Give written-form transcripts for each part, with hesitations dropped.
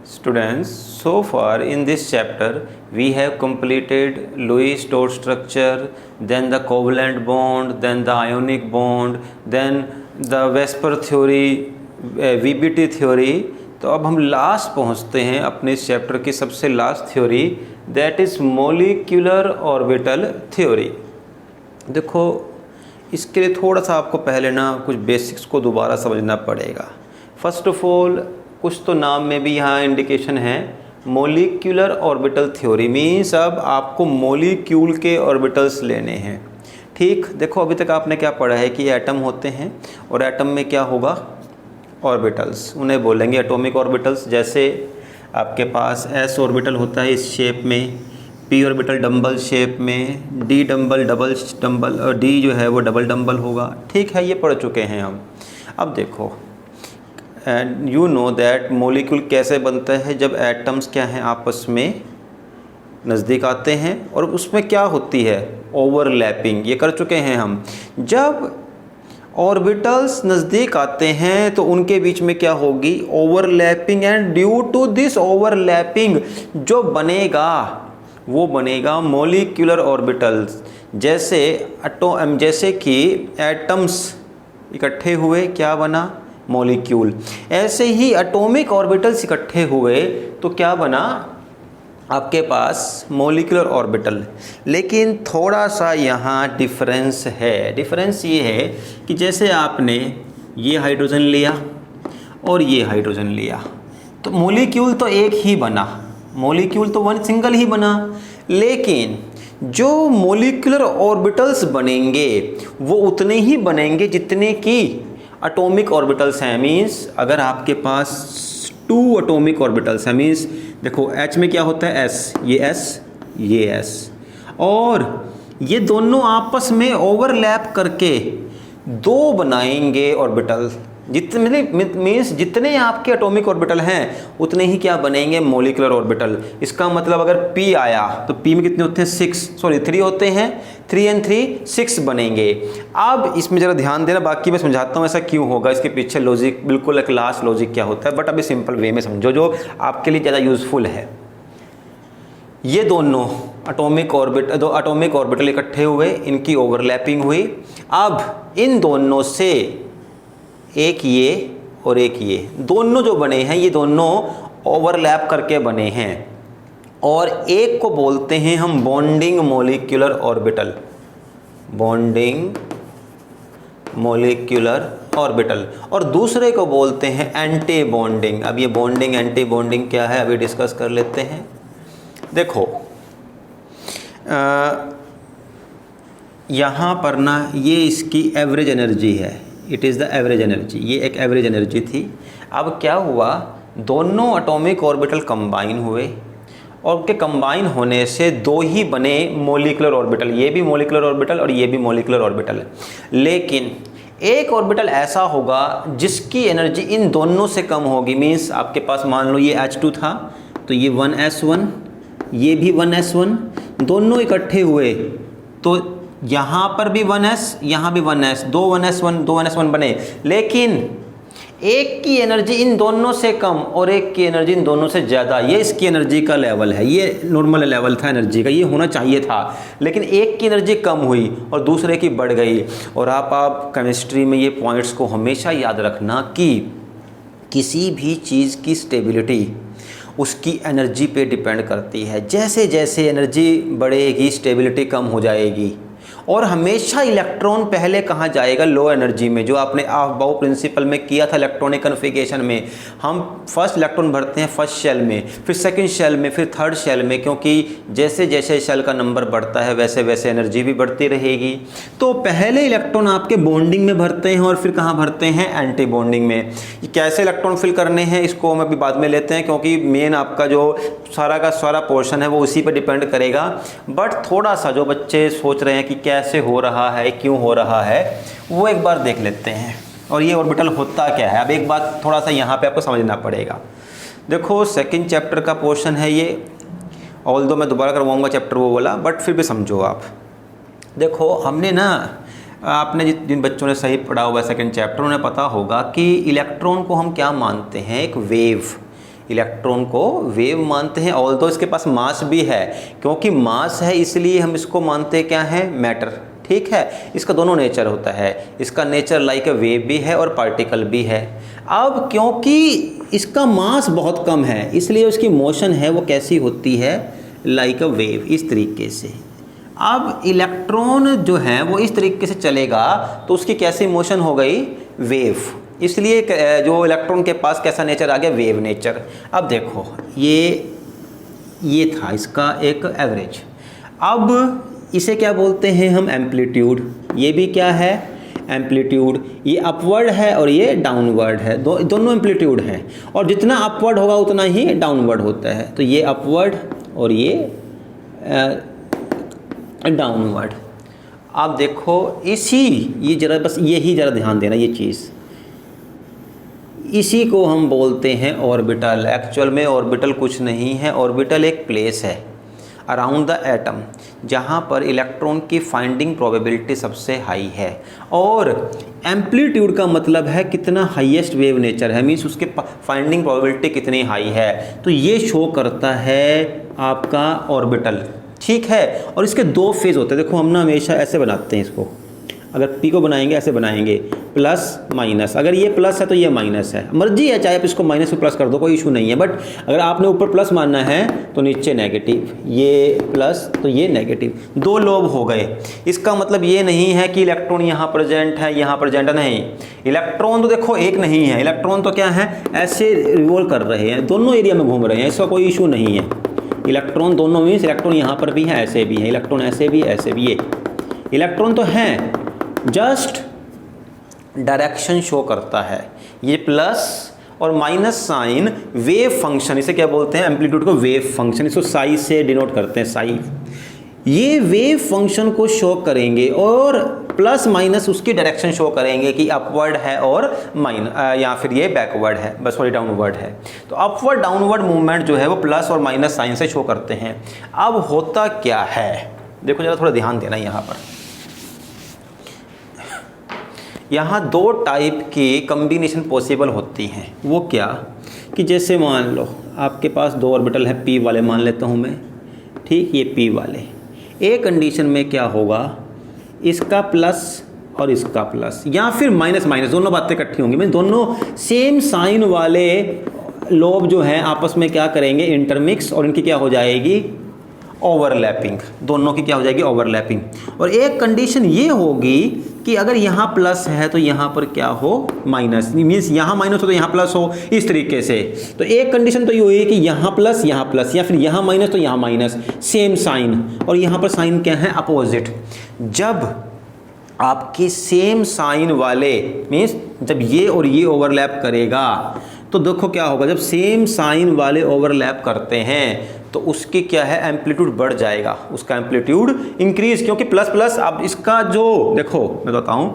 Students, so far in this chapter we have completed Lewis-Dot structure, then the covalent bond, then the ionic bond, then the Vesper theory, VBT theory। तो अब हम last पहुंचते हैं अपने इस chapter की सबसे last theory, that is molecular orbital theory. देखो, इसके लिए थोड़ा सा आपको पहले ना कुछ बेसिक्स को दोबारा समझना पड़ेगा। फर्स्ट ऑफ ऑल, कुछ तो नाम में भी यहाँ इंडिकेशन है, मोलिक्यूलर ऑर्बिटल थ्योरी मीन्स अब आपको मोलिक्यूल के ऑर्बिटल्स लेने हैं। ठीक, देखो अभी तक आपने क्या पढ़ा है कि एटम होते हैं और एटम में क्या होगा, ऑर्बिटल्स, उन्हें बोलेंगे एटॉमिक ऑर्बिटल्स। जैसे आपके पास s ऑर्बिटल होता है इस शेप में, p ऑर्बिटल डंबल शेप में, d डंबल डबल डंबल और d जो है वो डबल डंबल होगा। ठीक है, ये पढ़ चुके हैं हम। अब देखो, and you know that molecule कैसे बनता है, जब एटम्स क्या हैं आपस में नज़दीक आते हैं और उसमें क्या होती है, ओवरलैपिंग। ये कर चुके हैं हम। जब ऑर्बिटल्स नज़दीक आते हैं तो उनके बीच में क्या होगी, overlapping, and due to this overlapping जो बनेगा वो बनेगा मोलिक्यूलर ऑर्बिटल्स। जैसे कि एटम्स इकट्ठे हुए क्या बना, मॉलिक्यूल। ऐसे ही एटॉमिक ऑर्बिटल्स इकट्ठे हुए तो क्या बना आपके पास, मोलिकुलर ऑर्बिटल। लेकिन थोड़ा सा यहाँ डिफरेंस है। डिफरेंस ये है कि जैसे आपने ये हाइड्रोजन लिया और ये हाइड्रोजन लिया तो मोलिक्यूल तो एक ही बना, मोलिक्यूल तो वन सिंगल ही बना। लेकिन जो मोलिकुलर ऑर्बिटल्स बनेंगे वो उतने ही बनेंगे जितने की एटॉमिक ऑर्बिटल्स हैं। मीन्स अगर आपके पास 2 एटॉमिक ऑर्बिटल्स हैं, मीन्स देखो H में क्या होता है, S, ये S, और ये दोनों आपस में ओवरलैप करके 2 बनाएंगे ऑर्बिटल। जितने मीन्स जितने आपके एटॉमिक ऑर्बिटल हैं उतने ही क्या बनेंगे, मोलिकुलर ऑर्बिटल। इसका मतलब अगर P आया तो P में कितने होते हैं, 3 होते हैं, 3 and 3 6 बनेंगे। अब इसमें ज़रा ध्यान देना, बाकी मैं समझाता हूँ ऐसा क्यों होगा, इसके पीछे लॉजिक, बिल्कुल एक लास्ट लॉजिक क्या होता है, बट अभी सिंपल वे में समझो जो आपके लिए ज़्यादा यूज़फुल है। ये दोनों एटॉमिक ऑर्बिटल इकट्ठे हुए, इनकी ओवरलैपिंग हुई। अब इन दोनों से एक ये और एक ये दोनों जो बने हैं, ये दोनों ओवरलैप करके बने हैं और एक को बोलते हैं हम bonding molecular orbital, bonding molecular orbital, और दूसरे को बोलते हैं एंटी बॉन्डिंग। अब ये बॉन्डिंग एंटी बॉन्डिंग क्या है अभी डिस्कस कर लेते हैं। देखो यहाँ पर ना ये इसकी एवरेज एनर्जी है, it is the average energy, ये एक एवरेज एनर्जी थी। अब क्या हुआ, दोनों एटॉमिक ऑर्बिटल कंबाइन हुए और उनके कंबाइन होने से 2 ही बने मोलिकुलर ऑर्बिटल, ये भी मोलिकुलर ऑर्बिटल और ये भी मोलिकुलर ऑर्बिटल। लेकिन एक ऑर्बिटल ऐसा होगा जिसकी एनर्जी इन दोनों से कम होगी। मीन्स आपके पास मान लो ये H2 था तो ये 1s1, ये भी 1s1, दोनों इकट्ठे हुए तो यहाँ पर भी 1s, यहाँ भी 1s, 2 1s1 बने। लेकिन एक की एनर्जी इन दोनों से कम और एक की एनर्जी इन दोनों से ज़्यादा, ये इसकी एनर्जी का लेवल है, ये नॉर्मल लेवल था एनर्जी का, ये होना चाहिए था। लेकिन एक की एनर्जी कम हुई और दूसरे की बढ़ गई। और आप केमिस्ट्री में ये पॉइंट्स को हमेशा याद रखना कि किसी भी चीज़ की स्टेबिलिटी उसकी एनर्जी पे डिपेंड करती है। जैसे जैसे एनर्जी बढ़ेगी स्टेबिलिटी कम हो जाएगी। और हमेशा इलेक्ट्रॉन पहले कहाँ जाएगा, लो एनर्जी में, जो आपने अफबाउ प्रिंसिपल में किया था इलेक्ट्रॉनिक कन्फिगरेशन में। हम फर्स्ट इलेक्ट्रॉन भरते हैं फर्स्ट शेल में, फिर सेकंड शेल में, फिर थर्ड शेल में, क्योंकि जैसे जैसे शेल का नंबर बढ़ता है वैसे वैसे एनर्जी भी बढ़ती रहेगी। तो पहले इलेक्ट्रॉन आपके बॉन्डिंग में भरते हैं और फिर कहाँ भरते हैं, एंटी बॉन्डिंग में। कैसे इलेक्ट्रॉन फिल करने हैं इसको हम अभी बाद में लेते हैं, क्योंकि मेन आपका जो सारा का सारा पोर्शन है वो उसी पर डिपेंड करेगा। बट थोड़ा सा जो बच्चे सोच रहे हैं कि कैसे हो रहा है, क्यों हो रहा है, वो एक बार देख लेते हैं। और ये ऑर्बिटल होता क्या है, अब एक बात थोड़ा सा यहाँ पे आपको समझना पड़ेगा। देखो सेकंड चैप्टर का पोर्शन है ये, ऑल्दो मैं दोबारा करवाऊंगा चैप्टर वो वाला, बट फिर भी समझो आप। देखो हमने ना, आपने जिन बच्चों ने सही पढ़ा हुआ है सेकंड चैप्टर, उन्हें पता होगा कि इलेक्ट्रॉन को हम क्या मानते हैं, एक वेव, इलेक्ट्रॉन को वेव मानते हैं, ऑल्दो इसके पास मास भी है, क्योंकि मास है इसलिए हम इसको मानते हैं क्या है, मैटर। ठीक है, इसका दोनों नेचर होता है, इसका नेचर लाइक अ वेव भी है और पार्टिकल भी है। अब क्योंकि इसका मास बहुत कम है इसलिए उसकी मोशन है वो कैसी होती है, लाइक अ वेव, इस तरीके से। अब इलेक्ट्रॉन जो है वो इस तरीके से चलेगा तो उसकी कैसी मोशन हो गई, वेव, इसलिए जो इलेक्ट्रॉन के पास कैसा नेचर आ गया, वेव नेचर। अब देखो ये था इसका एक एवरेज। अब इसे क्या बोलते हैं हम, एम्पलीट्यूड। ये भी क्या है, एम्पलीट्यूड। ये अपवर्ड है और ये डाउनवर्ड है, दोनों एम्पलीट्यूड हैं, और जितना अपवर्ड होगा उतना ही डाउनवर्ड होता है। तो ये अपवर्ड और ये डाउनवर्ड। आप देखो ये जरा बस यही जरा ध्यान देना, ये चीज़, इसी को हम बोलते हैं ऑर्बिटल। एक्चुअल में ऑर्बिटल कुछ नहीं है, ऑर्बिटल एक प्लेस है अराउंड द एटम जहाँ पर इलेक्ट्रॉन की फाइंडिंग प्रोबेबिलिटी सबसे हाई है। और एम्पलीट्यूड का मतलब है कितना हाईएस्ट वेव नेचर है, मीन्स उसके फाइंडिंग प्रोबेबिलिटी कितनी हाई है। तो ये शो करता है आपका ऑर्बिटल। ठीक है, और इसके दो फेज होते हैं। देखो हम ना हमेशा ऐसे बनाते हैं इसको, अगर पी को बनाएंगे ऐसे बनाएंगे, प्लस माइनस। अगर ये प्लस है तो ये माइनस है, मर्जी है चाहे आप इसको माइनस में प्लस कर दो, कोई इशू नहीं है। बट अगर आपने ऊपर प्लस मानना है तो नीचे नेगेटिव, ये प्लस तो ये नेगेटिव, दो लोब हो गए। इसका मतलब ये नहीं है कि इलेक्ट्रॉन यहाँ प्रेजेंट है यहाँ प्रेजेंट नहीं। इलेक्ट्रॉन तो देखो एक नहीं है, इलेक्ट्रॉन तो क्या है, ऐसे रिवॉल्व कर रहे हैं, दोनों एरिया में घूम रहे हैं, इसका कोई इशू नहीं है। इलेक्ट्रॉन दोनों मीन्स इलेक्ट्रॉन यहाँ पर भी है, ऐसे भी है, इलेक्ट्रॉन ऐसे भी ऐसे भी, ये इलेक्ट्रॉन तो हैं, जस्ट डायरेक्शन शो करता है। ये प्लस और माइनस साइन वेव फंक्शन, इसे क्या बोलते हैं, एम्पलीट्यूड को वेव फंक्शन, इसको साई से डिनोट करते हैं, साई। ये वेव फंक्शन को शो करेंगे और प्लस माइनस उसकी डायरेक्शन शो करेंगे कि अपवर्ड है और या फिर ये बैकवर्ड है, बस सॉरी डाउनवर्ड है। तो अपवर्ड डाउनवर्ड मूवमेंट जो है वो प्लस और माइनस साइन से शो करते हैं। अब होता क्या है, देखो जरा थोड़ा ध्यान देना यहाँ पर। यहाँ दो टाइप की कम्बिनेशन पॉसिबल होती हैं। वो क्या कि जैसे मान लो आपके पास दो ऑर्बिटल है, पी वाले मान लेता हूँ मैं, ठीक, ये पी वाले। एक कंडीशन में क्या होगा, इसका प्लस और इसका प्लस, या फिर माइनस माइनस, दोनों बातें इकट्ठी होंगी। मैं दोनों सेम साइन वाले लोब जो हैं आपस में क्या करेंगे, इंटरमिक्स, और इनकी क्या हो जाएगी, ओवरलैपिंग। दोनों की क्या हो जाएगी, ओवरलैपिंग। और एक कंडीशन ये होगी कि अगर यहाँ प्लस है तो यहाँ पर क्या हो, माइनस, मीन्स यहाँ माइनस हो तो यहाँ प्लस हो, इस तरीके से। तो एक कंडीशन तो ये हुई कि यहाँ प्लस, या फिर यहाँ माइनस तो यहाँ माइनस, सेम साइन, और यहाँ पर साइन क्या है, अपोजिट। जब आपकी सेम साइन वाले मीन्स जब ये और ये ओवरलैप करेगा तो देखो क्या होगा, जब सेम साइन वाले ओवरलैप करते हैं तो उसकी क्या है, एम्पलीट्यूड बढ़ जाएगा, उसका एम्पलीट्यूड इंक्रीज, क्योंकि प्लस प्लस। अब इसका जो देखो मैं बताऊं,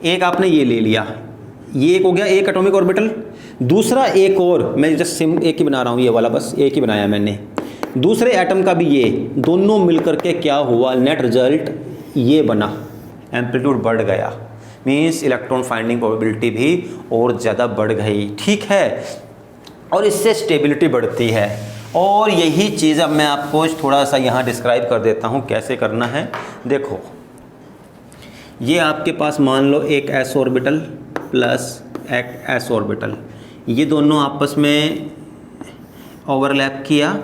एक आपने ये ले लिया, ये एक हो गया एक एटॉमिक ऑर्बिटल, दूसरा एक और, मैं जस्ट सिम एक ही बना रहा हूँ, ये वाला बस एक ही बनाया मैंने, दूसरे एटम का भी ये, दोनों मिलकर के क्या हुआ, नेट रिजल्ट ये बना, एम्पलीट्यूड बढ़ गया, मीन्स इलेक्ट्रॉन फाइंडिंग प्रोबेबिलिटी भी और ज़्यादा बढ़ गई। ठीक है, और इससे स्टेबिलिटी बढ़ती है। और यही चीज़ अब मैं आपको थोड़ा सा यहाँ डिस्क्राइब कर देता हूँ कैसे करना है। देखो ये आपके पास मान लो एक एस ऑर्बिटल प्लस एक एस ऑर्बिटल, ये दोनों आपस में ओवरलैप किया,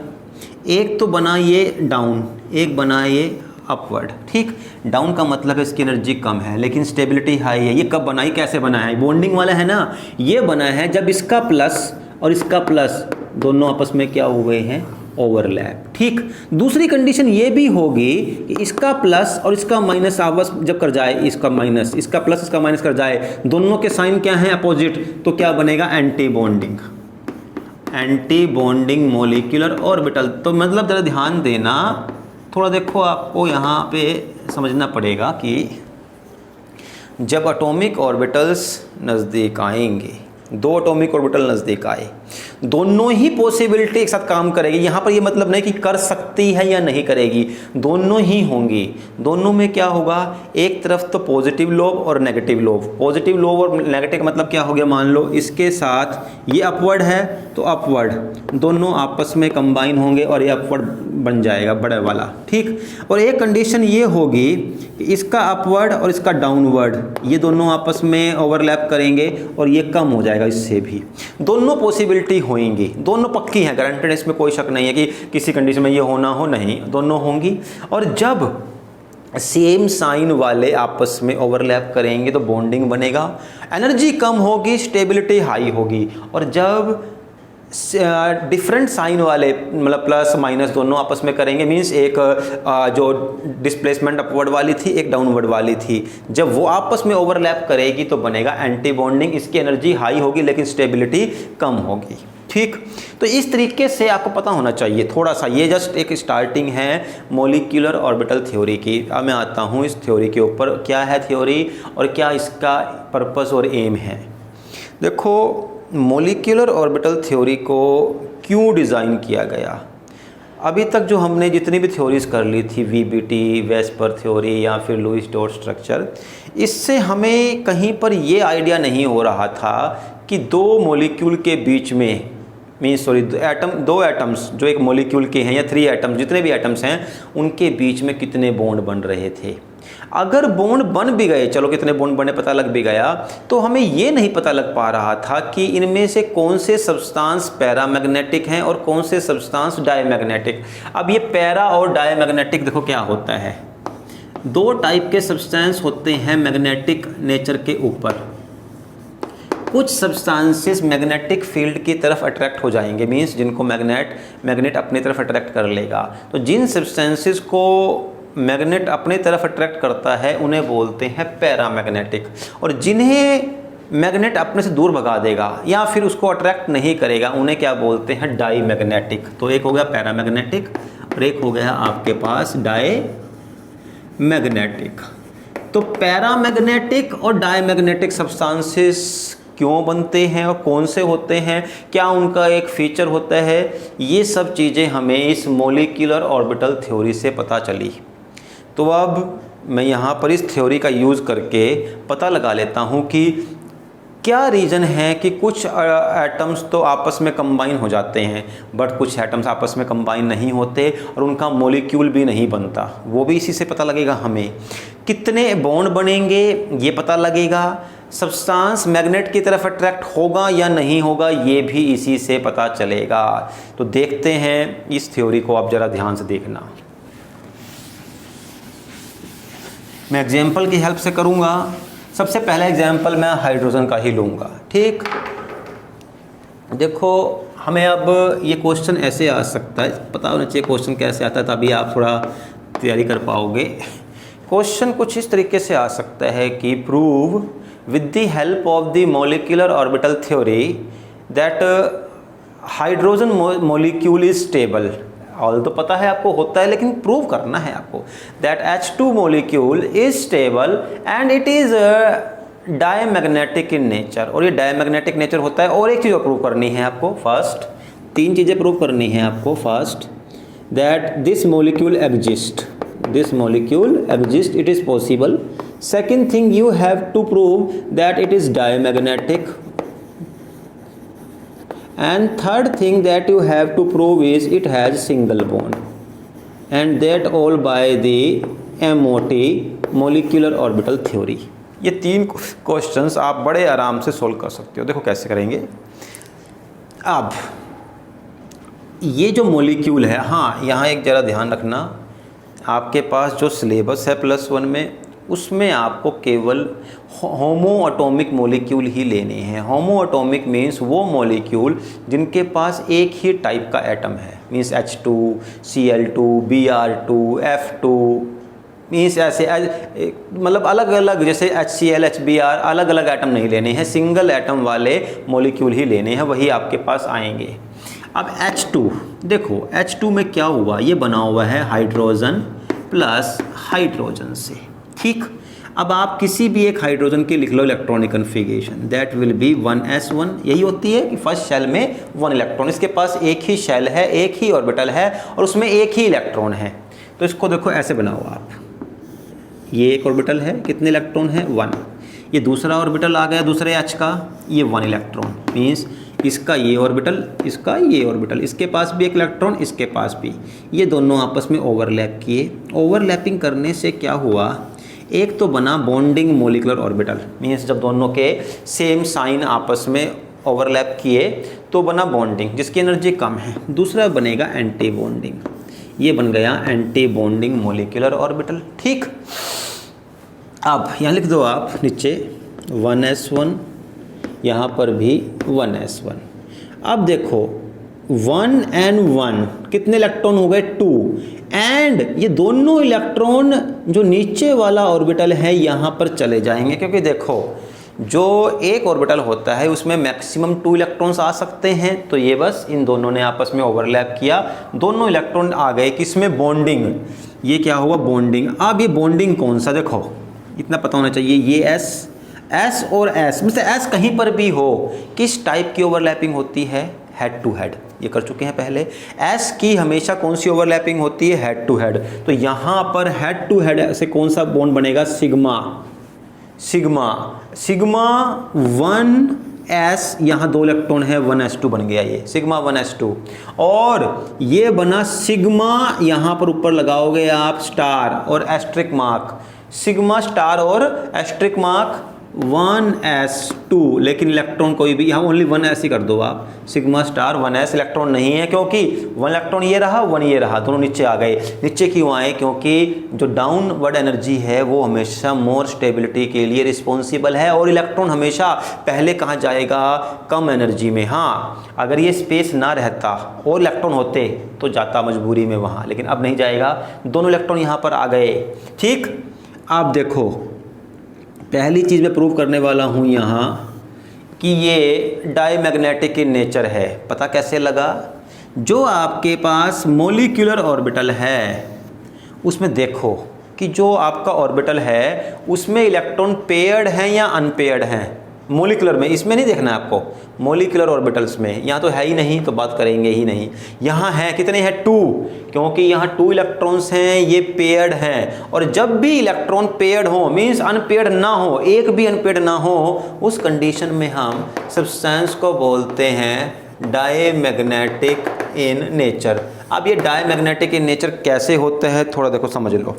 एक तो बना ये डाउन, एक बना ये अपवर्ड। ठीक, डाउन का मतलब है इसकी एनर्जी कम है लेकिन स्टेबिलिटी हाई है। ये कब बनाई, कैसे बना है, बॉन्डिंग वाला है ना, ये बना है जब इसका प्लस और इसका प्लस दोनों आपस में क्या हुए हैं, ओवरलैप। ठीक, दूसरी कंडीशन ये भी होगी कि इसका प्लस और इसका माइनस आपस जब कर जाए, इसका माइनस, इसका प्लस, इसका माइनस कर जाए, दोनों के साइन क्या हैं, अपोजिट, तो क्या बनेगा, anti bonding, anti bonding molecular orbital. तो मतलब जरा ध्यान देना थोड़ा, देखो आपको यहाँ पे समझना पड़ेगा कि जब एटॉमिक ऑर्बिटल्स नज़दीक आएंगे, दो एटॉमिक ऑर्बिटल नज़दीक आए दोनों ही पॉसिबिलिटी एक साथ काम करेगी। यहाँ पर ये मतलब नहीं कि कर सकती है या नहीं करेगी, दोनों ही होंगी। दोनों में क्या होगा, एक तरफ तो पॉजिटिव लोब और नेगेटिव लोब। पॉजिटिव लोब और नेगेटिव मतलब क्या हो गया, मान लो इसके साथ ये अपवर्ड है तो अपवर्ड, दोनों आपस में कंबाइन होंगे और ये अपवर्ड बन जाएगा बड़े वाला, ठीक। और एक कंडीशन ये होगी कि इसका अपवर्ड और इसका डाउनवर्ड ये दोनों आपस में ओवरलैप करेंगे और ये कम हो जाएगा इससे भी। दोनों पॉसिबिलिटी होंगी, दोनों पक्की हैं, गारंटेड, इसमें कोई शक नहीं है कि किसी कंडीशन में ये होना हो, नहीं, दोनों होंगी। और जब सेम साइन वाले आपस में ओवरलैप करेंगे तो बॉन्डिंग बनेगा, एनर्जी कम होगी, स्टेबिलिटी हाई होगी। और जब डिफरेंट साइन वाले मतलब प्लस माइनस दोनों आपस में करेंगे, मींस एक जो डिस्प्लेसमेंट अपवर्ड वाली थी, एक डाउनवर्ड वाली थी, जब वो आपस में ओवरलैप करेगी तो बनेगा एंटी बॉन्डिंग। इसकी एनर्जी हाई होगी लेकिन स्टेबिलिटी कम होगी, ठीक। तो इस तरीके से आपको पता होना चाहिए थोड़ा सा। ये जस्ट एक स्टार्टिंग है मॉलिक्यूलर ऑर्बिटल थ्योरी की। अब मैं आता हूँ इस थ्योरी के ऊपर, क्या है थ्योरी और क्या इसका पर्पस और एम है। देखो, मॉलिक्यूलर ऑर्बिटल थ्योरी को क्यों डिज़ाइन किया गया। अभी तक जो हमने जितनी भी थ्योरीज कर ली थी, वीबीटी, वेस्पर थ्योरी या फिर लुईस डॉट स्ट्रक्चर, इससे हमें कहीं पर ये आइडिया नहीं हो रहा था कि दो मॉलिक्यूल के बीच में दो एटम्स जो एक मॉलिक्यूल के हैं या 3 एटम्स, जितने भी एटम्स हैं उनके बीच में कितने बॉन्ड बन रहे थे। अगर बॉन्ड बन भी गए, चलो कितने बॉन्ड बने पता लग भी गया, तो हमें ये नहीं पता लग पा रहा था कि इनमें से कौन से सब्सटेंस पैरामैग्नेटिक हैं और कौन से सब्सटेंस डायमैग्नेटिक। अब ये पैरा और डायमैग्नेटिक देखो क्या होता है, दो टाइप के सब्सटेंस होते हैं मैग्नेटिक नेचर के ऊपर। कुछ सब्सटेंसेस मैग्नेटिक फील्ड की तरफ अट्रैक्ट हो जाएंगे, मींस जिनको मैग्नेट अपनी तरफ अट्रैक्ट कर लेगा। तो जिन सब्सटेंसेस को मैग्नेट अपनी तरफ अट्रैक्ट करता है उन्हें बोलते हैं पैरामैग्नेटिक, और जिन्हें मैग्नेट अपने से दूर भगा देगा या फिर उसको अट्रैक्ट नहीं करेगा उन्हें क्या बोलते हैं, डाईमैग्नेटिक। तो एक हो गया पैरामैग्नेटिक और एक हो गया आपके पास डाईमैग्नेटिक। तो पैरामैग्नेटिक और डाईमैग्नेटिक सब्सटेंसेस क्यों बनते हैं और कौन से होते हैं, क्या उनका एक फीचर होता है, ये सब चीज़ें हमें इस मॉलिक्यूलर ऑर्बिटल थ्योरी से पता चली। तो अब मैं यहाँ पर इस थ्योरी का यूज़ करके पता लगा लेता हूँ कि क्या रीज़न है कि कुछ एटम्स तो आपस में कंबाइन हो जाते हैं बट कुछ एटम्स आपस में कंबाइन नहीं होते और उनका मॉलिक्यूल भी नहीं बनता, वो भी इसी से पता लगेगा। हमें कितने बॉन्ड बनेंगे ये पता लगेगा, सब्सटेंस मैग्नेट की तरफ अट्रैक्ट होगा या नहीं होगा ये भी इसी से पता चलेगा। तो देखते हैं इस थ्योरी को, आप ज़रा ध्यान से देखना। मैं एग्जाम्पल की हेल्प से करूँगा। सबसे पहला एग्जाम्पल मैं हाइड्रोजन का ही लूँगा, ठीक। देखो, हमें अब ये क्वेश्चन ऐसे आ सकता है, पता होना चाहिए क्वेश्चन कैसे आता है तभी आप थोड़ा तैयारी कर पाओगे। क्वेश्चन कुछ इस तरीके से आ सकता है कि prove with the help of the molecular orbital theory that hydrogen molecule is stable। All तो पता है आपको होता है लेकिन प्रूव करना है आपको, that H2 molecule is stable and it is diamagnetic in nature. और ये डायमैग्नेटिक नेचर होता है। और एक चीज़ और प्रूव करनी है आपको, फर्स्ट 3 चीज़ें प्रूव करनी है आपको। First that this molecule exist, it is possible। Second thing, you have to prove that it is diamagnetic, and third thing that you have to prove is it has single bond, and that all by the MOT molecular orbital theory। ये 3 questions आप बड़े आराम से solve कर सकते हो। देखो कैसे करेंगे। अब ये जो मॉलिक्यूल है, हाँ यहाँ एक ज़रा ध्यान रखना, आपके पास जो सिलेबस है +1 में उसमें आपको केवल होमो एटॉमिक मॉलिक्यूल ही लेने हैं। होमो एटॉमिक मीन्स वो मॉलिक्यूल जिनके पास एक ही टाइप का एटम है, means H2, Cl2, Br2, F2, means ऐसे मतलब अलग अलग, जैसे HCl, HBr अलग अलग एटम नहीं लेने हैं, सिंगल एटम वाले मॉलिक्यूल ही लेने हैं, वही आपके पास आएंगे। अब H2 देखो, H2 में क्या हुआ, ये बना हुआ है हाइड्रोजन प्लस हाइड्रोजन से, ठीक। अब आप किसी भी एक हाइड्रोजन की लिख लो electronic configuration, that will be 1s1। यही होती है कि फर्स्ट शेल में 1 इलेक्ट्रॉन, इसके पास एक ही शेल है, एक ही ऑर्बिटल है और उसमें एक ही इलेक्ट्रॉन है। तो इसको देखो ऐसे बनाओ आप, ये एक ऑर्बिटल है, कितने इलेक्ट्रॉन है 1। ये दूसरा ऑर्बिटल आ गया दूसरे एच का, ये 1 इलेक्ट्रॉन, मीन्स इसका ये ऑर्बिटल, इसका ये ऑर्बिटल, इसके पास भी एक इलेक्ट्रॉन, इसके पास भी, ये दोनों आपस में ओवरलैप किए। ओवरलैपिंग करने से क्या हुआ, एक तो बना बॉन्डिंग मोलिकुलर ऑर्बिटल, मीन्स जब दोनों के सेम साइन आपस में ओवरलैप किए तो बना बॉन्डिंग जिसकी एनर्जी कम है। दूसरा बनेगा एंटी बॉन्डिंग, ये बन गया एंटी बॉन्डिंग मोलिकुलर ऑर्बिटल। ठीक, अब यहाँ लिख दो आप नीचे 1s1, यहाँ पर भी 1s1। अब देखो 1 and 1 कितने इलेक्ट्रॉन हो गए 2, एंड ये दोनों इलेक्ट्रॉन जो नीचे वाला ऑर्बिटल है यहाँ पर चले जाएंगे, क्योंकि देखो जो एक ऑर्बिटल होता है उसमें मैक्सिमम 2 इलेक्ट्रॉन्स आ सकते हैं। तो ये बस इन दोनों ने आपस में ओवरलैप किया, दोनों इलेक्ट्रॉन आ गए किसमें, बॉन्डिंग। ये क्या हुआ, बॉन्डिंग। अब ये बॉन्डिंग कौन सा, देखो इतना पता होना चाहिए, ये S और S में से S कहीं पर भी हो, किस टाइप की ओवरलैपिंग होती है, हेड टू हेड, ये कर चुके हैं पहले। S की हमेशा कौन सी ओवरलैपिंग होती है, हेड टू हेड। तो यहाँ पर हेड टू हेड से कौन सा बॉन्ड बनेगा, सिग्मा। सिग्मा सिग्मा 1s, यहाँ 2 इलेक्ट्रॉन है, 1s2 बन गया, ये सिग्मा 1s2। और ये बना सिग्मा, यहाँ पर ऊपर लगाओगे आप स्टार और एस्ट्रिक मार्क, सिग्मा स्टार और एस्ट्रिक मार्क 1s2, लेकिन इलेक्ट्रॉन कोई भी, यहाँ ओनली 1s ही कर दो आप, सिग्मा स्टार 1s इलेक्ट्रॉन नहीं है, क्योंकि 1 इलेक्ट्रॉन ये रहा 1 ये रहा, दोनों नीचे आ गए। नीचे क्यों आए, क्योंकि जो डाउनवर्ड एनर्जी है वो हमेशा मोर स्टेबिलिटी के लिए रिस्पॉन्सिबल है, और इलेक्ट्रॉन हमेशा पहले कहाँ जाएगा, कम एनर्जी में। हाँ, अगर ये स्पेस ना रहता और इलेक्ट्रॉन होते तो जाता मजबूरी में वहाँ, लेकिन अब नहीं जाएगा, दोनों इलेक्ट्रॉन यहाँ पर आ गए। ठीक, आप देखो पहली चीज़ मैं प्रूव करने वाला हूँ यहाँ कि ये डाईमैग्नेटिक इन नेचर है। पता कैसे लगा, जो आपके पास मोलिकुलर ऑर्बिटल है उसमें देखो कि जो आपका ऑर्बिटल है उसमें इलेक्ट्रॉन पेयर्ड हैं या अनपेयर्ड हैं। मोलिकुलर में, इसमें नहीं देखना है आपको, मोलिकुलर ऑर्बिटल्स में, यहाँ तो है ही नहीं तो बात करेंगे ही नहीं। यहाँ है कितने हैं 2, क्योंकि यहाँ 2 इलेक्ट्रॉन्स हैं, ये पेयर्ड हैं। और जब भी इलेक्ट्रॉन पेयर्ड हो, मीन्स अनपेयर्ड ना हो, एक भी अनपेयर्ड ना हो, उस कंडीशन में हम सब्सटेंस को बोलते हैं डाईमैग्नेटिक इन नेचर। अब ये डाईमैग्नेटिक इन नेचर कैसे होता है थोड़ा देखो समझ लो,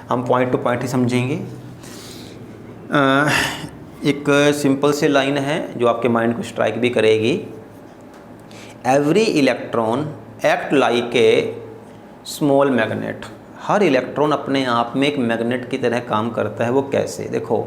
हम पॉइंट टू पॉइंट ही समझेंगे। एक सिंपल सी लाइन है जो आपके माइंड को स्ट्राइक भी करेगी। Every electron act like a small magnet. Her electron अपने आप में एक मैग्नेट की तरह काम करता है। वो कैसे, देखो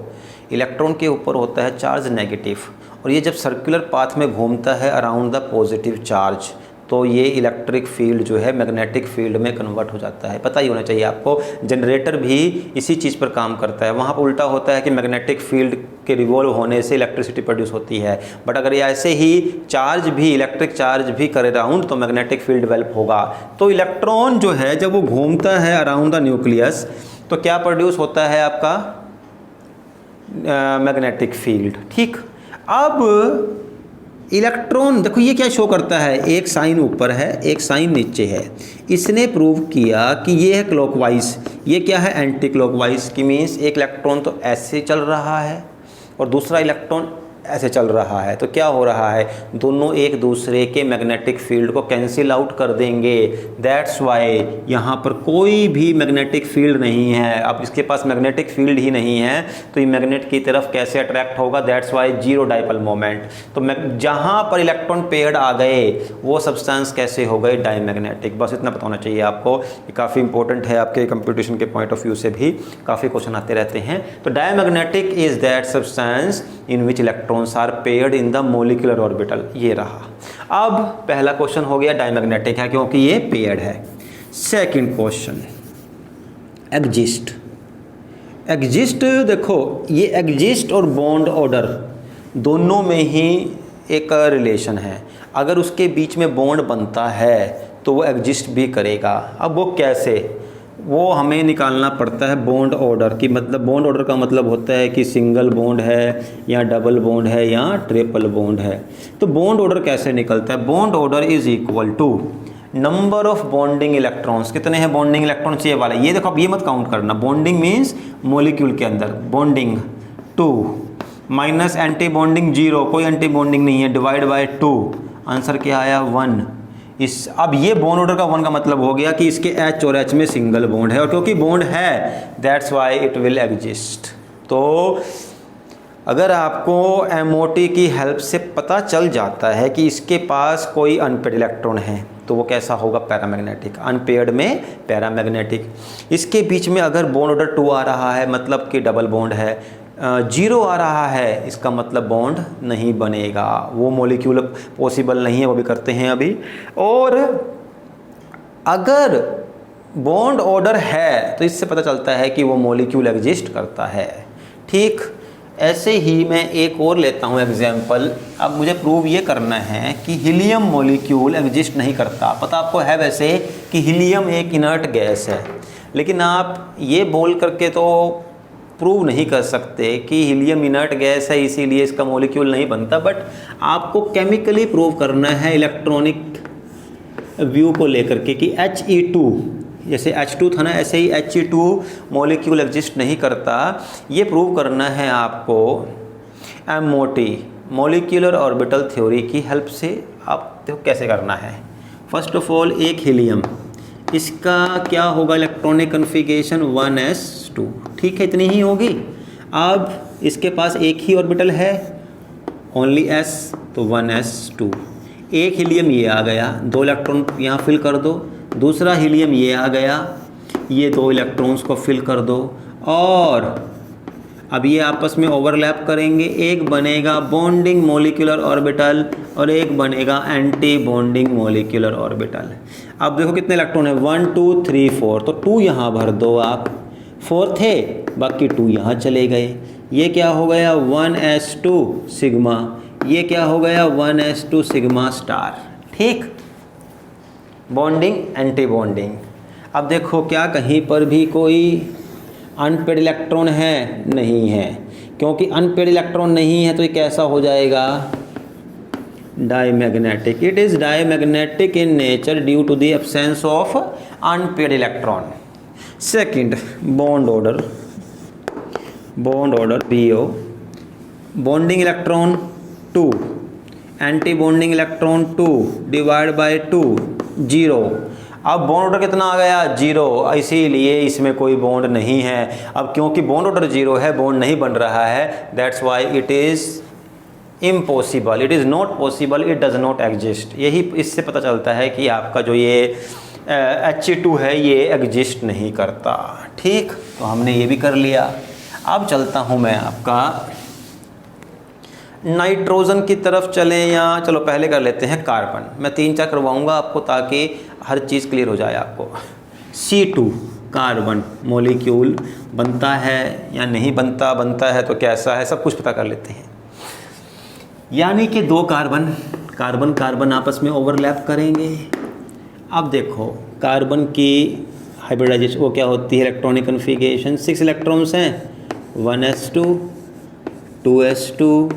इलेक्ट्रॉन के ऊपर होता है चार्ज नेगेटिव, और ये जब सर्कुलर पाथ में घूमता है अराउंड द पॉजिटिव चार्ज, तो ये इलेक्ट्रिक फील्ड जो है मैग्नेटिक फील्ड में कन्वर्ट हो जाता है। पता ही होना चाहिए आपको, जनरेटर भी इसी चीज़ पर काम करता है। वहाँ पर उल्टा होता है कि मैग्नेटिक फील्ड के रिवॉल्व होने से इलेक्ट्रिसिटी प्रोड्यूस होती है, बट अगर ये ऐसे ही चार्ज भी, इलेक्ट्रिक चार्ज भी करे अराउंड, तो मैग्नेटिक फील्ड डेवलप होगा। तो इलेक्ट्रॉन जो है जब वो घूमता है अराउंड द न्यूक्लियस, तो क्या प्रोड्यूस होता है आपका, मैग्नेटिक फील्ड। ठीक, अब इलेक्ट्रॉन देखो ये क्या शो करता है, एक साइन ऊपर है एक साइन नीचे है। इसने प्रूव किया कि ये है क्लॉकवाइज, ये क्या है एंटी क्लॉकवाइज, की मीन्स एक इलेक्ट्रॉन तो ऐसे चल रहा है और दूसरा इलेक्ट्रॉन ऐसे चल रहा है। तो क्या हो रहा है, दोनों एक दूसरे के मैग्नेटिक फील्ड को कैंसिल आउट कर देंगे। दैट्स वाई यहाँ पर कोई भी मैग्नेटिक फील्ड नहीं है। अब इसके पास मैग्नेटिक फील्ड ही नहीं है तो ये मैग्नेट की तरफ कैसे अट्रैक्ट होगा, that's why zero dipole moment. तो जहाँ पर इलेक्ट्रॉन पेयर्ड आ गए वो सब्सटेंस कैसे हो गए, डाईमैग्नेटिक। बस इतना पता होना चाहिए आपको। ये काफ़ी इंपॉर्टेंट है, आपके कंप्यूटेशन के पॉइंट ऑफ व्यू से भी काफ़ी क्वेश्चन आते रहते हैं। तो diamagnetic is that substance in which electrons are paired in the molecular orbital. ये रहा। अब पहला क्वेश्चन हो गया डाईमैग्नेटिक है क्योंकि ये पेयर्ड है। Second question exist. एग्जिस्ट देखो ये एग्जिस्ट और बॉन्ड ऑर्डर दोनों में ही एक रिलेशन है। अगर उसके बीच में बॉन्ड बनता है तो वो एग्जिस्ट भी करेगा। अब वो कैसे, वो हमें निकालना पड़ता है बॉन्ड ऑर्डर की। मतलब बॉन्ड ऑर्डर का मतलब होता है कि सिंगल बॉन्ड है या डबल बॉन्ड है या ट्रिपल बॉन्ड है। तो बॉन्ड ऑर्डर कैसे निकलता है? Bond order is equal to number of bonding electrons. कितने हैं बॉन्डिंग इलेक्ट्रॉन्स? ये वाला। ये देखो, अब ये मत काउंट करना। बॉन्डिंग मीन्स मॉलिक्यूल के अंदर बॉन्डिंग 2 माइनस एंटी बॉन्डिंग 0, कोई एंटी बॉन्डिंग नहीं है, डिवाइड बाय 2। आंसर क्या आया? 1। इस अब ये बॉन्ड ऑर्डर का 1 का मतलब हो गया कि इसके H और H में सिंगल बॉन्ड है, और क्योंकि बॉन्ड है that's why it will exist. तो अगर आपको MOT की हेल्प से पता चल जाता है कि इसके पास कोई अनपेयर्ड इलेक्ट्रॉन है तो वो कैसा होगा? पैरामैग्नेटिक। अनपेयर्ड में पैरामैग्नेटिक। इसके बीच में अगर बॉन्ड ऑर्डर 2 आ रहा है मतलब कि डबल बॉन्ड है, 0 आ रहा है इसका मतलब बॉन्ड नहीं बनेगा, वो मॉलिक्यूल पॉसिबल नहीं है, वो भी करते हैं अभी। और अगर बॉन्ड ऑर्डर है तो इससे पता चलता है कि वो मॉलिक्यूल एग्जिस्ट करता है। ठीक ऐसे ही मैं एक और लेता हूँ एग्जाम्पल। अब मुझे प्रूव ये करना है कि हीलियम मॉलिक्यूल एग्जिस्ट नहीं करता। पता आपको है वैसे कि हीलियम एक इनर्ट गैस है, लेकिन आप ये बोल करके तो प्रूव नहीं कर सकते कि हीलियम इनर्ट गैस है इसीलिए इसका मॉलिक्यूल नहीं बनता। बट आपको केमिकली प्रूव करना है इलेक्ट्रॉनिक व्यू को लेकर के कि He2 जैसे H2 था ना, ऐसे ही He2 मॉलिक्यूल एग्जिस्ट नहीं करता। ये प्रूव करना है आपको MOT मॉलिक्यूलर ऑर्बिटल थ्योरी की हेल्प से। आप देखो कैसे करना है। फर्स्ट ऑफ ऑल एक हीलियम, इसका क्या होगा इलेक्ट्रॉनिक कन्फिगरेशन? 1s2। ठीक है, इतनी ही होगी। अब इसके पास एक ही ऑर्बिटल है, ओनली s, तो 1s2। एक हीलियम ये आ गया, 2 इलेक्ट्रॉन यहाँ फिल कर दो। दूसरा हीलियम ये आ गया, ये 2 इलेक्ट्रॉन्स को फिल कर दो। और अब ये आपस में ओवरलैप करेंगे। एक बनेगा बॉन्डिंग मॉलिक्यूलर ऑर्बिटल और एक बनेगा एंटी बॉन्डिंग मॉलिक्यूलर ऑर्बिटल। अब देखो कितने इलेक्ट्रॉन है? 1 2 3 4। तो 2 यहाँ भर दो आप, 4 थे, बाकी 2 यहाँ चले गए। ये क्या हो गया? 1s2 sigma. ये क्या हो गया? 1s2 sigma star. ठीक, बॉन्डिंग एंटी बॉन्डिंग। अब देखो क्या कहीं पर भी कोई अनपेयर्ड इलेक्ट्रॉन है? नहीं है। क्योंकि अनपेयर्ड इलेक्ट्रॉन नहीं है तो ये कैसा हो जाएगा? Diamagnetic. It is diamagnetic in nature due to the absence of unpaired electron. Second, bond order. Bond order BO, bonding electron 2, antibonding electron 2, divide by 2, 0। अब बॉन्ड ऑर्डर कितना आ गया? 0। इसीलिए इसमें कोई बॉन्ड नहीं है। अब क्योंकि बॉन्ड ऑर्डर 0 है, बॉन्ड नहीं बन रहा है, that's why it is impossible, it is not possible, it does not exist. यही इससे पता चलता है कि आपका जो ये He2 है ये एग्जिस्ट नहीं करता। ठीक, तो हमने ये भी कर लिया। अब चलता हूँ मैं आपका नाइट्रोजन की तरफ चलें, या चलो पहले कर लेते हैं कार्बन। मैं 3-4 करवाऊँगा आपको ताकि हर चीज़ क्लियर हो जाए आपको। C2 कार्बन मॉलिक्यूल बनता है या नहीं बनता, बनता है तो कैसा है, सब कुछ पता कर लेते हैं। यानी कि 2 कार्बन, कार्बन कार्बन आपस में ओवरलैप करेंगे। अब देखो कार्बन की हाइब्रिडाइजेशन वो क्या होती है? इलेक्ट्रॉनिक कन्फिगरेशन 6 इलेक्ट्रॉन्स हैं, 1s2 2s2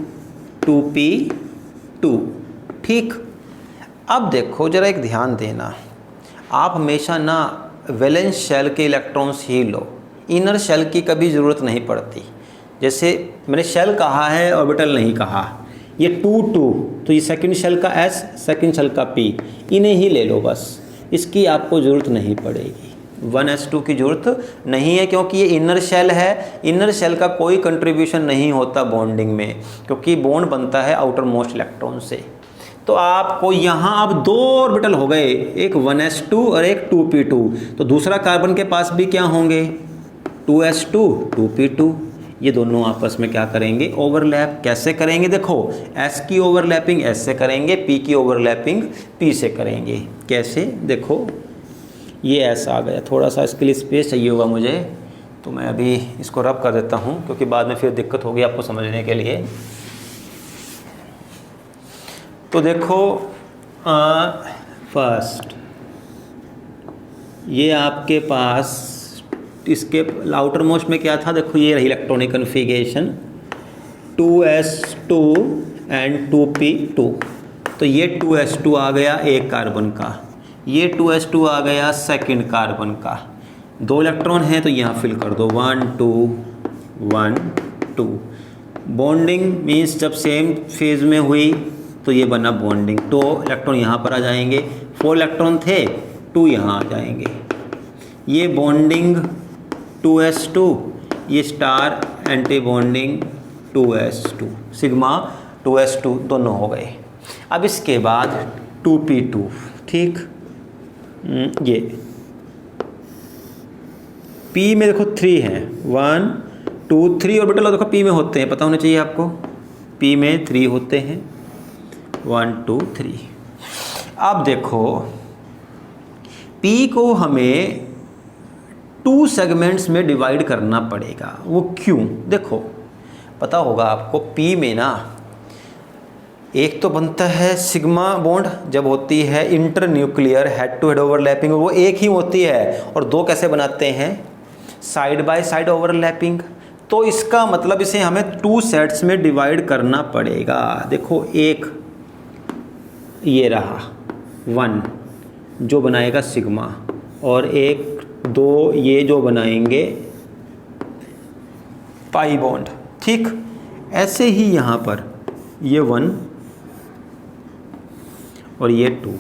2p2। ठीक, अब देखो जरा एक ध्यान देना, आप हमेशा ना वैलेंस शेल के इलेक्ट्रॉन्स ही लो, इनर शेल की कभी ज़रूरत नहीं पड़ती। जैसे मैंने शेल कहा है, ऑर्बिटल नहीं कहा। ये 2 2, तो ये सेकंड शेल का S, सेकंड शेल का P, इन्हें ही ले लो बस, इसकी आपको ज़रूरत नहीं पड़ेगी। 1s2 की ज़रूरत नहीं है क्योंकि ये इनर शेल है। इनर शेल का कोई कंट्रीब्यूशन नहीं होता बॉन्डिंग में, क्योंकि बॉन्ड बनता है आउटर मोस्ट इलेक्ट्रॉन से। तो आपको यहाँ अब 2 ऑर्बिटल हो गए, एक 1s2 और एक 2p2। तो दूसरा कार्बन के पास भी क्या होंगे? 2s2 2p2। ये दोनों आपस में क्या करेंगे? ओवरलैप। कैसे करेंगे? देखो S की ओवरलैपिंग S से करेंगे, P की ओवरलैपिंग P से करेंगे। कैसे? देखो ये S आ गया, थोड़ा सा इसके लिए स्पेस चाहिए होगा मुझे, तो मैं अभी इसको रब कर देता हूँ क्योंकि बाद में फिर दिक्कत होगी आपको समझने के लिए। तो देखो फर्स्ट ये आपके पास इसके आउटर मोस्ट में क्या था, देखो ये रही electronic configuration 2s2 and 2p2। तो ये 2s2 आ गया एक कार्बन का, ये 2s2 आ गया सेकंड कार्बन का। 2 इलेक्ट्रॉन हैं तो यहाँ फिल कर दो 1 2 1 2। बॉन्डिंग मीन्स जब सेम फेज में हुई तो ये बना बॉन्डिंग, 2 इलेक्ट्रॉन यहाँ पर आ जाएंगे, 4 इलेक्ट्रॉन थे 2 यहाँ आ जाएंगे। ये बॉन्डिंग 2s2, ये star anti bonding 2s2, sigma 2s2 दोनों हो गए। अब इसके बाद 2p2, ठीक। ये p में देखो 3 हैं, 1 2 3 ऑर्बिटल देखो p में होते हैं, पता होना चाहिए आपको, p में 3 होते हैं 1 2 3। अब देखो p को हमें 2 सेगमेंट्स में डिवाइड करना पड़ेगा, वो क्यों? देखो पता होगा आपको, p में ना एक तो बनता है सिग्मा बॉन्ड जब होती है internuclear head to head overlapping, वो एक ही होती है, और 2 कैसे बनाते हैं, साइड बाय साइड ओवरलैपिंग। तो इसका मतलब इसे हमें 2 सेट्स में डिवाइड करना पड़ेगा। देखो एक ये रहा 1 जो बनाएगा सिग्मा, और 1 2 ये जो बनाएंगे पाई बॉन्ड, ठीक। ऐसे ही यहाँ पर ये 1 और ये 2,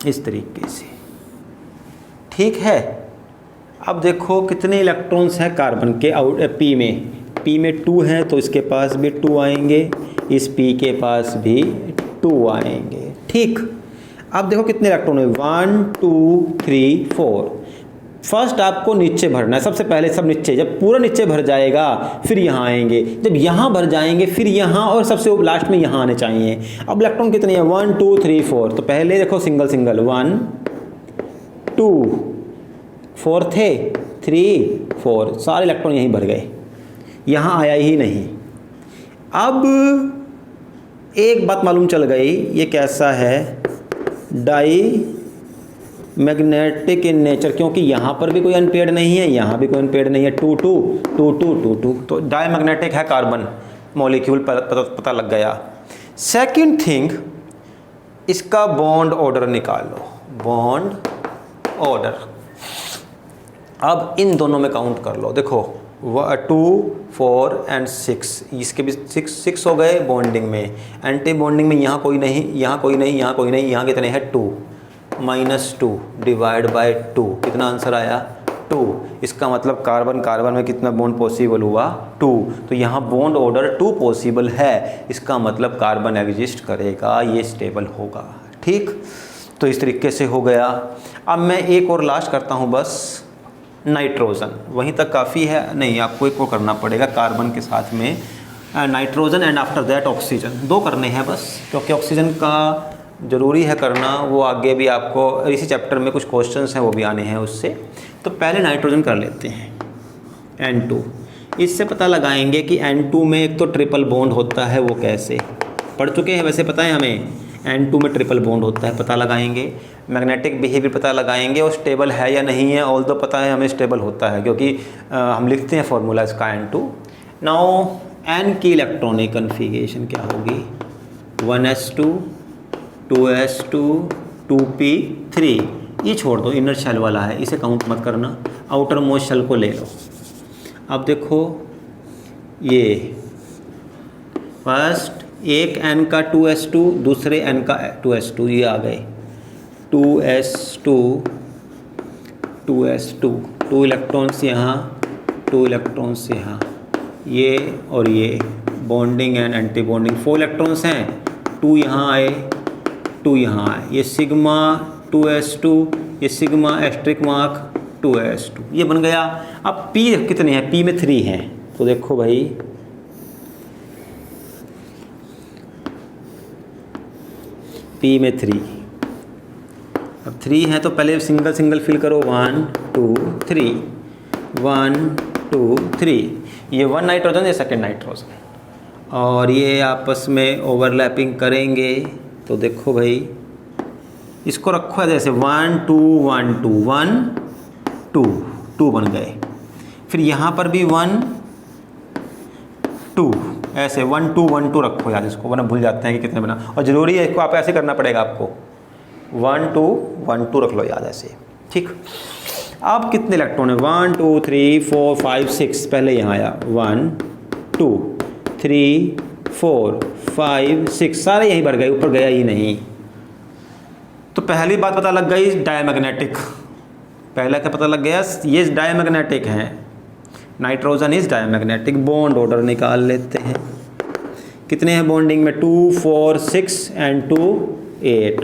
इस तरीके से, ठीक है। अब देखो कितने इलेक्ट्रॉन्स हैं कार्बन के p में 2 हैं तो इसके पास भी 2 आएंगे, इस p के पास भी 2 आएंगे, ठीक। अब देखो कितने इलेक्ट्रॉन है, 1 2 3 4। फर्स्ट आपको नीचे भरना है, सबसे पहले सब नीचे, जब पूरा नीचे भर जाएगा फिर यहाँ आएंगे, जब यहाँ भर जाएंगे फिर यहाँ, और सबसे लास्ट में यहाँ आने चाहिए। अब इलेक्ट्रॉन कितने हैं, 1 2 3 4। तो पहले देखो सिंगल सिंगल 1 2 4 थे 3 4, सारे इलेक्ट्रॉन यहीं भर गए, यहाँ आया ही नहीं। अब एक बात मालूम चल गई, ये कैसा है, डाई मैग्नेटिक इन नेचर, क्योंकि यहाँ पर भी कोई अनपेयर्ड नहीं है, यहाँ भी कोई अनपेयर्ड नहीं है, 2 2 2 2 2 2, तो डाई मैग्नेटिक है कार्बन मॉलिक्यूल, पता लग गया। सेकंड थिंग, इसका बॉन्ड ऑर्डर निकालो, बॉन्ड ऑर्डर। अब इन दोनों में काउंट कर लो, देखो 2 4 एंड 6, इसके भी 6 हो गए बॉन्डिंग में, एंटी बॉन्डिंग में यहाँ कोई नहीं, यहाँ कोई नहीं, यहाँ कोई नहीं, यहाँ कितने हैं 2 -2 डिवाइड बाय 2, कितना आंसर आया 2। इसका मतलब कार्बन कार्बन में कितना बॉन्ड पॉसिबल हुआ 2, तो यहाँ बॉन्ड ऑर्डर 2 पॉसिबल है, इसका मतलब कार्बन एग्जिस्ट करेगा, ये स्टेबल होगा, ठीक। तो इस तरीके से हो गया। अब मैं एक और लास्ट करता हूँ बस, नाइट्रोजन, वहीं तक काफ़ी है, नहीं आपको एक और करना पड़ेगा कार्बन के साथ में, nitrogen and after that oxygen, 2 करने हैं बस, क्योंकि ऑक्सीजन का ज़रूरी है करना, वो आगे भी आपको इसी चैप्टर में कुछ क्वेश्चंस हैं वो भी आने हैं उससे। तो पहले नाइट्रोजन कर लेते हैं, N2। इससे पता लगाएंगे कि N2 में एक तो ट्रिपल बॉन्ड होता है, वो कैसे पढ़ चुके हैं वैसे, पता है हमें N2 में ट्रिपल बॉन्ड होता है, पता लगाएंगे। मैग्नेटिक बिहेवियर पता लगाएंगे, और स्टेबल है या नहीं है, ऑल तो पता है हमें स्टेबल होता है, क्योंकि हम लिखते हैं फॉर्मूला इसका N2। नाउ N की इलेक्ट्रॉनिक कन्फिगरेशन क्या होगी, 1s2 2s2 2p3, ये छोड़ दो, इनर शेल वाला है, इसे काउंट मत करना, आउटर मोस्ट शेल को ले लो। अब देखो ये फर्स्ट एक n का 2s2, दूसरे n का 2s2, ये आ गए 2s2 2s2, 2 इलेक्ट्रॉन्स यहाँ 2 इलेक्ट्रॉन्स यहाँ, ये और ये bonding and anti bonding, 4 electrons हैं, 2 यहाँ आए 2 यहाँ आए, ये सिग्मा 2s2, ये सिग्मा एस्ट्रिक मार्क 2s2, ये बन गया। अब p कितने हैं, p में 3 हैं, तो देखो भाई p में 3, अब 3 हैं तो पहले सिंगल सिंगल फिल करो, 1 2 3 1 2 3, ये 1 नाइट्रोजन, ये सेकेंड नाइट्रोजन, और ये आपस में ओवरलैपिंग करेंगे। तो देखो भाई इसको रखो है जैसे 1 2 1 2 1 2 2 बन गए। फिर यहाँ पर भी 1 2 ऐसे 1 2 1 2 रखो यार इसको, वरना भूल जाते हैं कि कितने बना। और ज़रूरी है इसको आप ऐसे करना पड़ेगा आपको, 1 2 1 2 रख लो याद ऐसे, ठीक। अब कितने इलेक्ट्रॉन है 1 2 3 4 5 6, पहले यहाँ आया 1 2 3 4 5 6, सारे यहीं भर गए, ऊपर गया ही नहीं। तो पहली बात पता लग गई डायमैग्नेटिक, पहला क्या पता लग गया, ये डायमैग्नेटिक है, nitrogen is diamagnetic. Bond order निकाल लेते हैं, कितने हैं बॉन्डिंग में 2 4 6 एंड 2 8।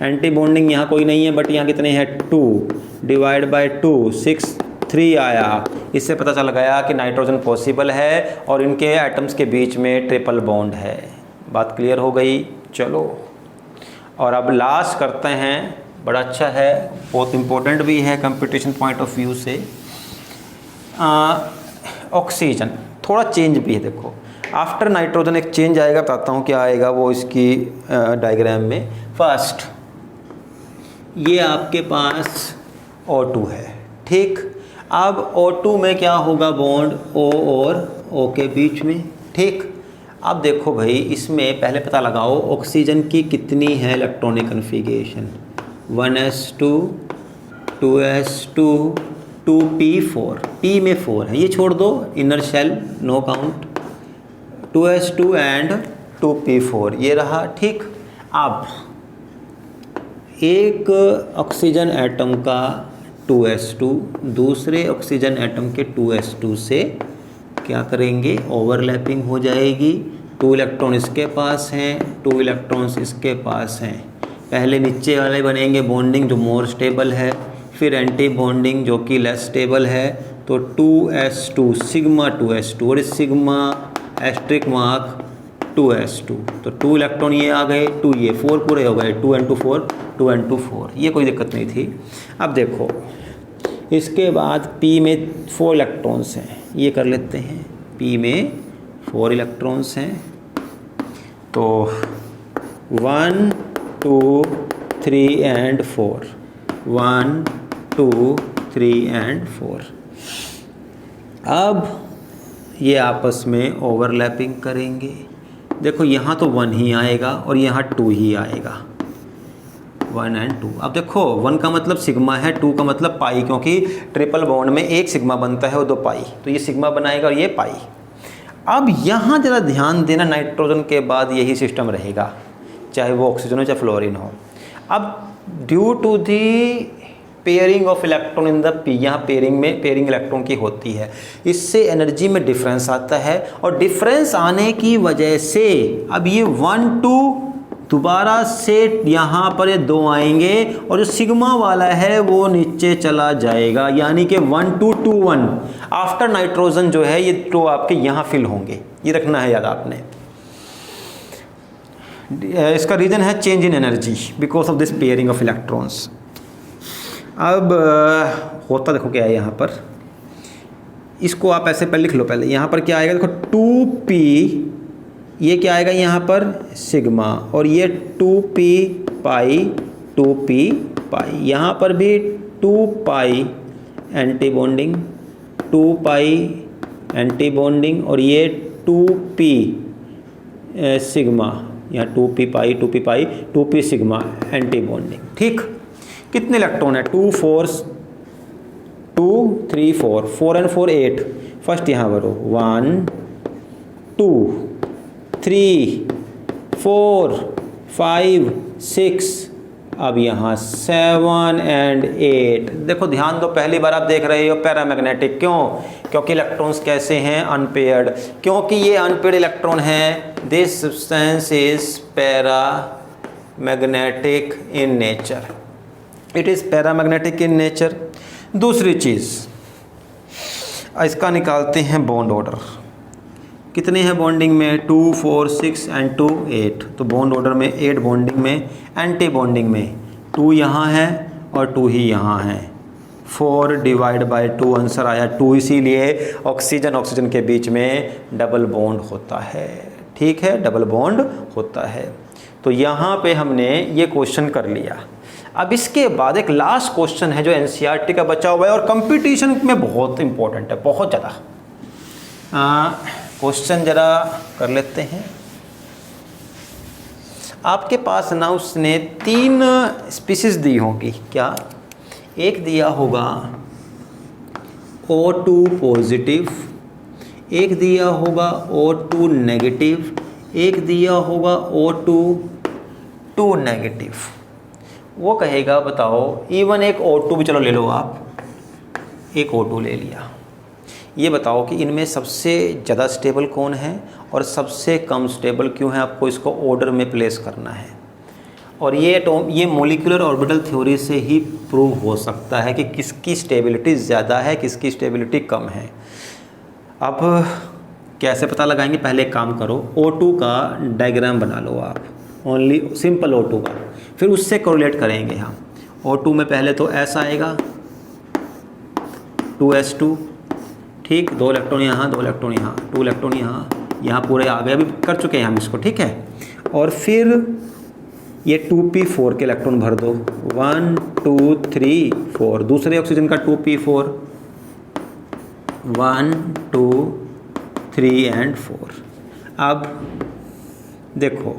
एंटी बॉन्डिंग यहाँ कोई नहीं है, बट यहाँ कितने हैं 2 डिवाइड बाय 2 6 3 आया। इससे पता चल गया कि नाइट्रोजन पॉसिबल है और इनके एटम्स के बीच में ट्रिपल बॉन्ड है। बात क्लियर हो गई। चलो और अब लास्ट करते हैं, बड़ा अच्छा है, बहुत इंपॉर्टेंट भी है कंपटीशन पॉइंट ऑफ व्यू से। ऑक्सीजन थोड़ा चेंज भी है, देखो आफ्टर नाइट्रोजन एक चेंज आएगा, बताता हूँ क्या आएगा वो इसकी डायग्राम में। फर्स्ट ये आपके पास O2 है, ठीक। अब O2 में क्या होगा, बॉन्ड O और O के बीच में, ठीक। अब देखो भाई इसमें पहले पता लगाओ ऑक्सीजन की कितनी है electronic configuration, 1s2 2s2 2p4, p में 4 है, ये छोड़ दो, inner shell no count, 2s2 एंड 2p4 ये रहा, ठीक। अब एक ऑक्सीजन एटम का 2s2 दूसरे ऑक्सीजन एटम के 2s2 से क्या करेंगे, ओवरलैपिंग हो जाएगी। 2 इलेक्ट्रॉन इसके पास हैं, 2 इलेक्ट्रॉन्स इसके पास हैं। पहले नीचे वाले बनेंगे बॉन्डिंग जो मोर स्टेबल है, फिर एंटी बॉन्डिंग जो कि लेस स्टेबल है। तो 2s2 सिग्मा 2s2 और सिग्मा एस्ट्रिक मार्क 2s2, तो 2 इलेक्ट्रॉन ये आ गए, 2 ये 4 पूरे हो गए, 2 and 2 4 2 and 2 4, ये कोई दिक्कत नहीं थी। अब देखो इसके बाद P में 4 इलेक्ट्रॉन्स हैं, ये कर लेते हैं, P में 4 इलेक्ट्रॉन्स हैं। तो 1 2 3 and 4, 1 2 3 and 4। अब ये आपस में ओवरलैपिंग करेंगे। देखो यहाँ तो 1 ही आएगा और यहाँ 2 ही आएगा, 1 and 2। अब देखो 1 का मतलब सिग्मा है, 2 का मतलब पाई, क्योंकि ट्रिपल बॉन्ड में एक सिग्मा बनता है और 2 पाई, तो ये सिग्मा बनाएगा और ये पाई। अब यहाँ ज़रा ध्यान देना, नाइट्रोजन के बाद यही सिस्टम रहेगा, चाहे वो ऑक्सीजन हो चाहे फ्लोरीन हो। अब due to the pairing of electron in the P, यहाँ पेयरिंग इलेक्ट्रॉन की होती है, इससे एनर्जी में डिफरेंस आता है। और डिफरेंस आने की वजह से अब ये 1 2 दोबारा से यहाँ पर ये 2 आएंगे और जो सिग्मा वाला है वो नीचे चला जाएगा, यानी कि 1 2 2 1। आफ्टर नाइट्रोजन जो है ये 2 आपके यहाँ फिल होंगे, ये रखना है याद आपने। इसका रीज़न है change in energy because of this pairing of electrons. अब होता देखो क्या है यहाँ पर, इसको आप ऐसे पर लिख लो। पहले यहाँ पर क्या आएगा, देखो 2p, ये क्या आएगा यहाँ पर सिग्मा, और ये 2p पाई 2p पाई, यहाँ पर भी 2 पाई एंटी बॉन्डिंग 2 पाई एंटी बॉन्डिंग, और ये 2p सिग्मा, यहाँ 2p पाई 2p पाई 2p सिग्मा एंटी बॉन्डिंग, ठीक। कितने इलेक्ट्रॉन है, 2 4 2 3 4 4 and 4 8। फर्स्ट यहाँ भरो 1 2 3 4 5 6, अब यहाँ 7 and 8। देखो ध्यान दो, पहली बार आप देख रहे हो पैरामैग्नेटिक, क्यों, क्योंकि इलेक्ट्रॉन्स कैसे हैं, अनपेयर्ड, क्योंकि ये अनपेयर्ड इलेक्ट्रॉन है। This substance is paramagnetic in nature, it is paramagnetic in nature. दूसरी चीज़ इसका निकालते हैं बॉन्ड ऑर्डर, कितने हैं बॉन्डिंग में 2 4 6 and 2 8। तो बॉन्ड ऑर्डर में 8 बॉन्डिंग में, एंटी बॉन्डिंग में 2 यहाँ है और 2 ही यहाँ है, 4 डिवाइड बाय 2 आंसर आया 2, इसीलिए ऑक्सीजन के बीच में डबल बॉन्ड होता है, ठीक है, डबल बॉन्ड होता है। तो यहाँ पे हमने ये क्वेश्चन कर लिया। अब इसके बाद एक लास्ट क्वेश्चन है जो एनसीईआरटी का बचा हुआ है और कंपटीशन में बहुत इंपॉर्टेंट है, बहुत ज़्यादा। क्वेश्चन ज़रा कर लेते हैं। आपके पास ना उसने 3 स्पीसीज दी होगी, क्या? एक दिया होगा O2 पॉजिटिव, एक दिया होगा O2 नेगेटिव, एक दिया होगा O2 नेगेटिव। वो कहेगा बताओ, इवन एक O2 भी चलो ले लो आप, एक O2 ले लिया, ये बताओ कि इनमें सबसे ज़्यादा स्टेबल कौन है और सबसे कम स्टेबल क्यों है। आपको इसको ऑर्डर में प्लेस करना है और ये मॉलिक्यूलर ऑर्बिटल थ्योरी से ही प्रूव हो सकता है कि किसकी स्टेबिलिटी ज़्यादा है, किसकी स्टेबिलिटी कम है। अब कैसे पता लगाएंगे? पहले एक काम करो, O2 का डायग्राम बना लो आप, ओनली सिंपल O2 का, फिर उससे कोरिलेट करेंगे हम। O2 में पहले तो S आएगा, 2s2, ठीक, 2 इलेक्ट्रॉन यहाँ, 2 इलेक्ट्रॉन यहाँ, 2 इलेक्ट्रॉन यहाँ, यहाँ पूरे आ गए, अभी कर चुके हैं हम इसको, ठीक है। और फिर ये 2p4 के इलेक्ट्रॉन भर दो, 1 2 3 4, दूसरे ऑक्सीजन का 2p4, 1 2 3 एंड 4। अब देखो,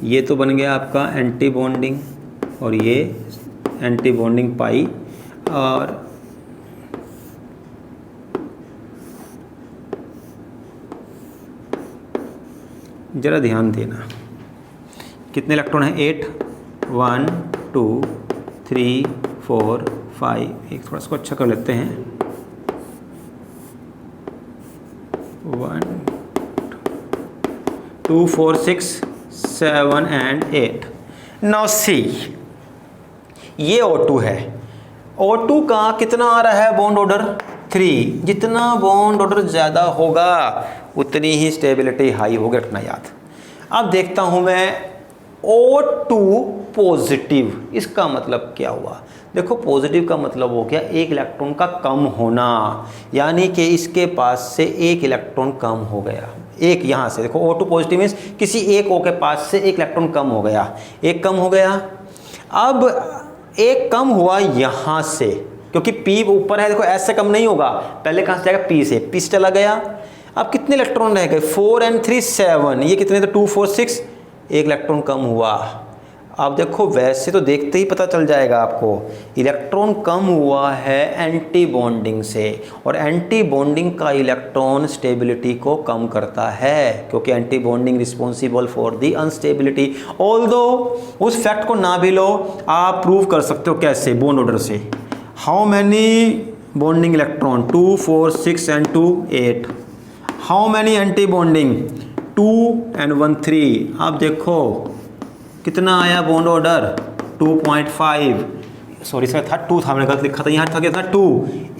ये तो बन गया आपका एंटी बॉन्डिंग और ये एंटी बॉन्डिंग पाई, और ज़रा ध्यान देना कितने इलेक्ट्रॉन हैं? 8, 1 2 3 4 5, एक थोड़ा सा अच्छा कर लेते हैं, 1 2 4 6 7 एंड 8। नाउ सी, ये O2 है, O2 का कितना आ रहा है बॉन्ड ऑर्डर? 3। जितना बॉन्ड ऑर्डर ज़्यादा होगा उतनी ही स्टेबिलिटी हाई होगी, रखना याद। अब देखता हूं मैं O2 पॉजिटिव, इसका मतलब क्या हुआ? देखो, पॉजिटिव का मतलब हो गया एक इलेक्ट्रॉन का कम होना, यानी कि इसके पास से एक इलेक्ट्रॉन कम हो गया। एक यहाँ से देखो, O2 पॉजिटिव मीन्स किसी एक O के पास से एक इलेक्ट्रॉन कम हो गया, एक कम हो गया। अब एक कम हुआ यहाँ से, क्योंकि P ऊपर है, देखो S से कम नहीं होगा, पहले कहाँ से जाएगा? P से चला गया। अब कितने इलेक्ट्रॉन रह गए? 4 and 3 7, ये कितने थे? 2 4 6, एक इलेक्ट्रॉन कम हुआ। अब देखो, वैसे तो देखते ही पता चल जाएगा आपको, इलेक्ट्रॉन कम हुआ है एंटी बॉन्डिंग से, और एंटी बॉन्डिंग का इलेक्ट्रॉन स्टेबिलिटी को कम करता है, क्योंकि antibonding responsible for the unstability. Although उस फैक्ट को ना भी लो, आप प्रूव कर सकते हो। कैसे? बॉन्ड ऑर्डर से। How many bonding electron? 2 4 6 and 2 8। How many anti bonding? 2 and 1 3। आप देखो कितना आया बॉन्ड ऑर्डर? 2.5, सॉरी सर था 2 था, मैंने गलत लिखा था, यहाँ था क्या था? 2।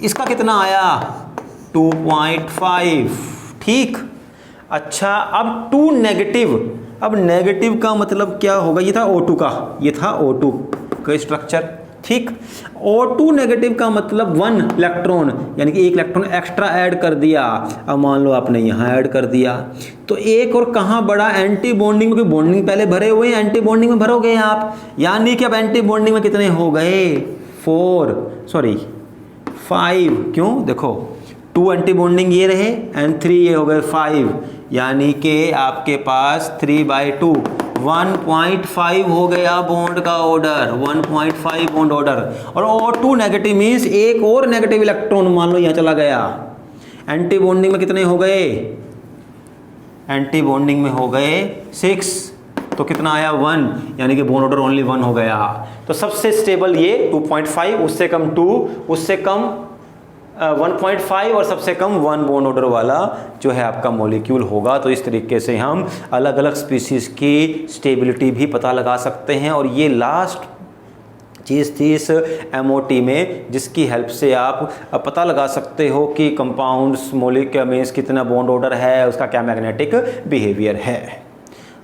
इसका कितना आया? 2.5, ठीक। अच्छा, अब 2 नेगेटिव। अब नेगेटिव का मतलब क्या होगा? ये था O2 का, ये था O2 का स्ट्रक्चर, ठीक। O2 नेगेटिव का मतलब 1 इलेक्ट्रॉन, यानी कि एक इलेक्ट्रॉन एक्स्ट्रा ऐड कर दिया। अब मान लो आपने यहाँ ऐड कर दिया, तो एक और कहाँ बढ़ा? एंटी बॉन्डिंग, क्योंकि बॉन्डिंग पहले भरे हुए हैं, एंटी बॉन्डिंग में भरोगे आप, यानी कि अब एंटी बॉन्डिंग में कितने हो गए? 5। क्यों? देखो, 2 एंटी बॉन्डिंग ये रहे एंड 3 ये हो गए 5, यानी कि आपके पास 3/2 1.5 हो गया बॉन्ड का ऑर्डर, 1.5 बॉन्ड ऑर्डर। और O2 नेगेटिव मीन्स एक और नेगेटिव इलेक्ट्रॉन मान लो यहाँ चला गया। एंटी बॉन्डिंग में कितने हो गए? एंटी बॉन्डिंग में हो गए 6, तो कितना आया? 1, यानी कि बॉन्ड ऑर्डर ओनली 1 हो गया। तो सबसे स्टेबल ये 2.5, उससे कम 2, उससे कम 1.5 और सबसे कम 1 बॉन्ड ऑर्डर वाला जो है आपका मॉलिक्यूल होगा। तो इस तरीके से हम अलग अलग स्पीसीज की स्टेबिलिटी भी पता लगा सकते हैं। और ये लास्ट चीज़ थी इस MOT में, जिसकी हेल्प से आप पता लगा सकते हो कि कंपाउंड्स मॉलिक्यूल में कितना बॉन्ड ऑर्डर है, उसका क्या मैग्नेटिक बिहेवियर है।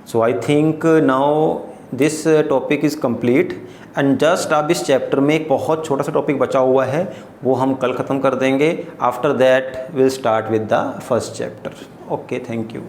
So I think now this topic is complete and just अब इस चैप्टर में एक बहुत छोटा सा टॉपिक बचा हुआ है, वो हम कल ख़त्म कर देंगे। After that will start with the first chapter. Okay, thank you.